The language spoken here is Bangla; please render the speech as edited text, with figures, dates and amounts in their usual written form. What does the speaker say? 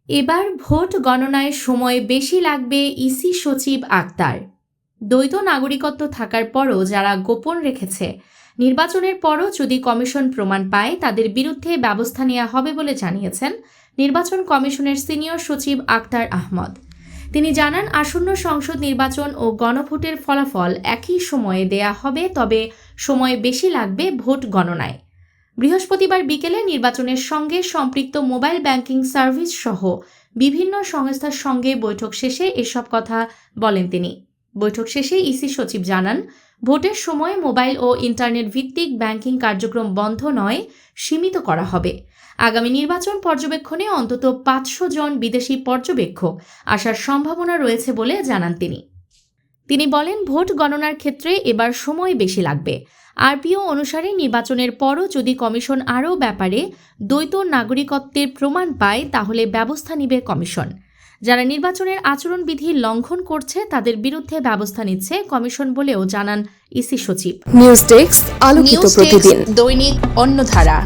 এবার ভোট গণনায় সময় বেশি লাগবে ইসি সচিব আক্তার। দ্বৈত নাগরিকত্ব থাকার পরও যারা গোপন রেখেছে, নির্বাচনের পরও যদি কমিশন প্রমাণ পায় তাদের বিরুদ্ধে ব্যবস্থা নেওয়া হবে বলে জানিয়েছেন নির্বাচন কমিশনের সিনিয়র সচিব আক্তার আহমদ। তিনি জানান, আসন্ন সংসদ নির্বাচন ও গণভোটের ফলাফল একই সময়ে দেয়া হবে, তবে সময় বেশি লাগবে ভোট গণনায়। বৃহস্পতিবার বিকেলে নির্বাচনের সঙ্গে সম্পৃক্ত মোবাইল ব্যাংকিং সার্ভিস সহ বিভিন্ন সংস্থার সঙ্গে বৈঠক শেষে এসব কথা বলেন তিনি। বৈঠক শেষে ইসি সচিব জানান, ভোটের সময় মোবাইল ও ইন্টারনেট ভিত্তিক ব্যাংকিং কার্যক্রম বন্ধ নয়, সীমিত করা হবে। আগামী নির্বাচন পর্যবেক্ষণে অন্তত 500 জন বিদেশি পর্যবেক্ষক আসার সম্ভাবনা রয়েছে বলে জানান তিনি বলেন, ভোট গণনার ক্ষেত্রে এবার সময় বেশি লাগবে। আরপিও অনুসারে নির্বাচনের পরও যদি কমিশন আরও ব্যাপারে দ্বৈত নাগরিকত্বের প্রমাণ পায় তাহলে ব্যবস্থা নেবে কমিশন। যারা নির্বাচনের আচরণবিধি লঙ্ঘন করছে তাদের বিরুদ্ধে ব্যবস্থা নিচ্ছে কমিশন বলেও জানান ইসি সচিব। নিউজ ডেস্ক, আলোকিত প্রতিদিন, দৈনিক অন্যধারা।